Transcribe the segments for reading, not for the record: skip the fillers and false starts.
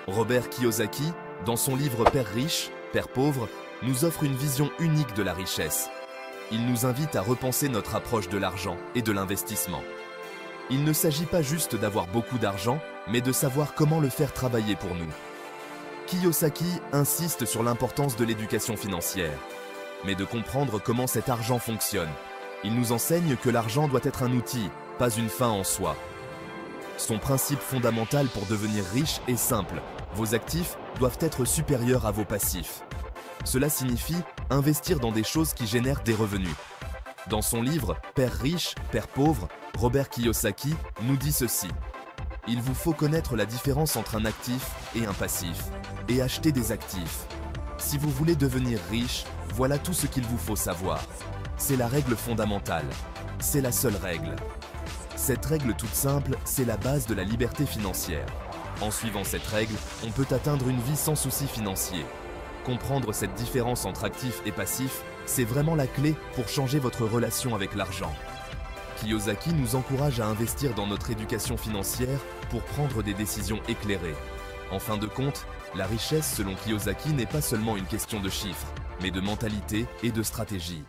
Robert Kiyosaki, dans son livre Père riche, Père pauvre, nous offre une vision unique de la richesse. Il nous invite à repenser notre approche de l'argent et de l'investissement. Il ne s'agit pas juste d'avoir beaucoup d'argent, mais de savoir comment le faire travailler pour nous. Kiyosaki insiste sur l'importance de l'éducation financière, mais de comprendre comment cet argent fonctionne. Il nous enseigne que l'argent doit être un outil, pas une fin en soi. Son principe fondamental pour devenir riche est simple. Vos actifs doivent être supérieurs à vos passifs. Cela signifie investir dans des choses qui génèrent des revenus. Dans son livre « Père riche, Père pauvre », Robert Kiyosaki nous dit ceci. Il vous faut connaître la différence entre un actif et un passif, et acheter des actifs. Si vous voulez devenir riche, voilà tout ce qu'il vous faut savoir. C'est la règle fondamentale. C'est la seule règle. Cette règle toute simple, c'est la base de la liberté financière. En suivant cette règle, on peut atteindre une vie sans soucis financiers. Comprendre cette différence entre actif et passif, c'est vraiment la clé pour changer votre relation avec l'argent. Kiyosaki nous encourage à investir dans notre éducation financière pour prendre des décisions éclairées. En fin de compte, la richesse selon Kiyosaki n'est pas seulement une question de chiffres, mais de mentalité et de stratégie.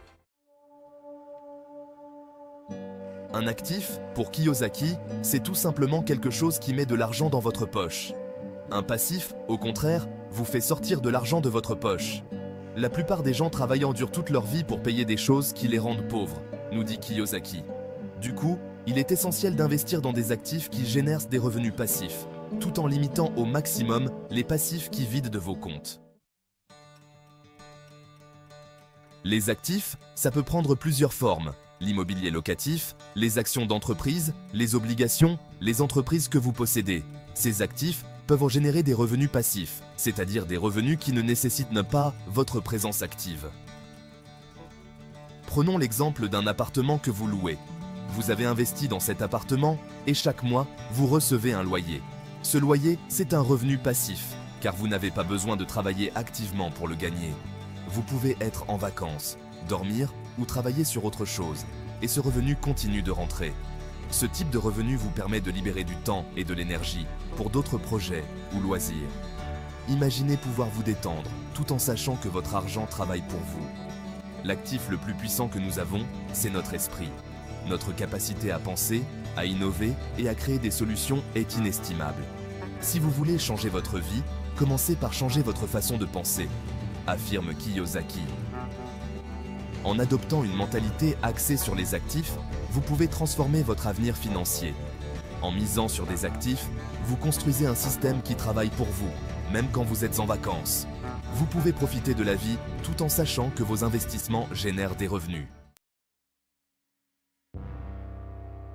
Un actif, pour Kiyosaki, c'est tout simplement quelque chose qui met de l'argent dans votre poche. Un passif, au contraire, vous fait sortir de l'argent de votre poche. La plupart des gens travaillant durent toute leur vie pour payer des choses qui les rendent pauvres, nous dit Kiyosaki. Du coup, il est essentiel d'investir dans des actifs qui génèrent des revenus passifs, tout en limitant au maximum les passifs qui vident de vos comptes. Les actifs, ça peut prendre plusieurs formes. L'immobilier locatif, les actions d'entreprise, les obligations, les entreprises que vous possédez. Ces actifs peuvent générer des revenus passifs, c'est-à-dire des revenus qui ne nécessitent pas votre présence active. Prenons l'exemple d'un appartement que vous louez. Vous avez investi dans cet appartement et chaque mois, vous recevez un loyer. Ce loyer, c'est un revenu passif, car vous n'avez pas besoin de travailler activement pour le gagner. Vous pouvez être en vacances, dormir ou travailler sur autre chose, et ce revenu continue de rentrer. Ce type de revenu vous permet de libérer du temps et de l'énergie pour d'autres projets ou loisirs. Imaginez pouvoir vous détendre, tout en sachant que votre argent travaille pour vous. L'actif le plus puissant que nous avons, c'est notre esprit. Notre capacité à penser, à innover et à créer des solutions est inestimable. Si vous voulez changer votre vie, commencez par changer votre façon de penser, affirme Kiyosaki. En adoptant une mentalité axée sur les actifs, vous pouvez transformer votre avenir financier. En misant sur des actifs, vous construisez un système qui travaille pour vous, même quand vous êtes en vacances. Vous pouvez profiter de la vie tout en sachant que vos investissements génèrent des revenus.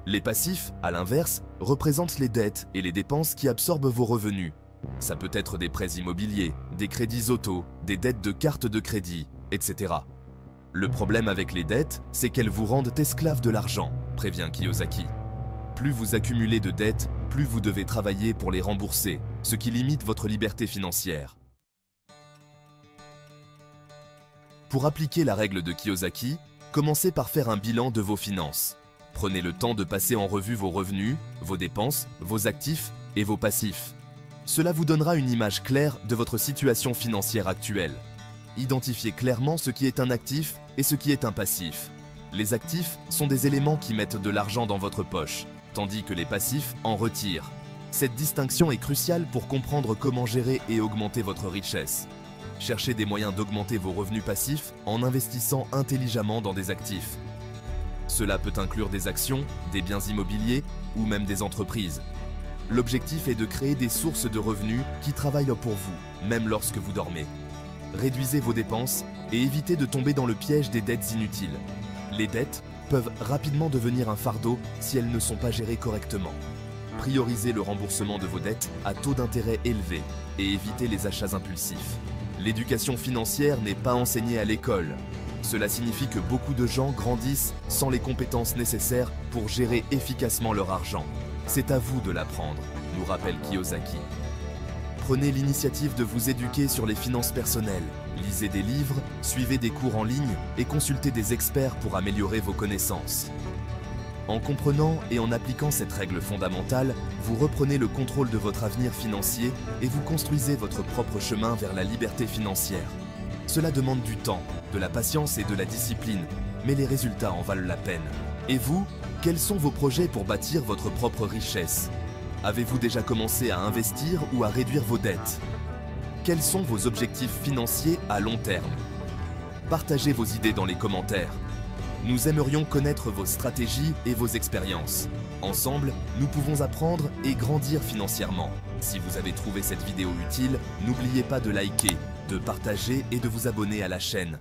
Les passifs, à l'inverse, représentent les dettes et les dépenses qui absorbent vos revenus. Ça peut être des prêts immobiliers, des crédits auto, des dettes de cartes de crédit, etc. Le problème avec les dettes, c'est qu'elles vous rendent esclaves de l'argent, prévient Kiyosaki. Plus vous accumulez de dettes, plus vous devez travailler pour les rembourser, ce qui limite votre liberté financière. Pour appliquer la règle de Kiyosaki, commencez par faire un bilan de vos finances. Prenez le temps de passer en revue vos revenus, vos dépenses, vos actifs et vos passifs. Cela vous donnera une image claire de votre situation financière actuelle. Identifiez clairement ce qui est un actif et ce qui est un passif. Les actifs sont des éléments qui mettent de l'argent dans votre poche, tandis que les passifs en retirent. Cette distinction est cruciale pour comprendre comment gérer et augmenter votre richesse. Cherchez des moyens d'augmenter vos revenus passifs en investissant intelligemment dans des actifs. Cela peut inclure des actions, des biens immobiliers ou même des entreprises. L'objectif est de créer des sources de revenus qui travaillent pour vous, même lorsque vous dormez. Réduisez vos dépenses et évitez de tomber dans le piège des dettes inutiles. Les dettes peuvent rapidement devenir un fardeau si elles ne sont pas gérées correctement. Priorisez le remboursement de vos dettes à taux d'intérêt élevé et évitez les achats impulsifs. L'éducation financière n'est pas enseignée à l'école. Cela signifie que beaucoup de gens grandissent sans les compétences nécessaires pour gérer efficacement leur argent. C'est à vous de l'apprendre, nous rappelle Kiyosaki. Prenez l'initiative de vous éduquer sur les finances personnelles. Lisez des livres, suivez des cours en ligne et consultez des experts pour améliorer vos connaissances. En comprenant et en appliquant cette règle fondamentale, vous reprenez le contrôle de votre avenir financier et vous construisez votre propre chemin vers la liberté financière. Cela demande du temps, de la patience et de la discipline, mais les résultats en valent la peine. Et vous, quels sont vos projets pour bâtir votre propre richesse? Avez-vous déjà commencé à investir ou à réduire vos dettes? Quels sont vos objectifs financiers à long terme? Partagez vos idées dans les commentaires. Nous aimerions connaître vos stratégies et vos expériences. Ensemble, nous pouvons apprendre et grandir financièrement. Si vous avez trouvé cette vidéo utile, n'oubliez pas de liker, de partager et de vous abonner à la chaîne.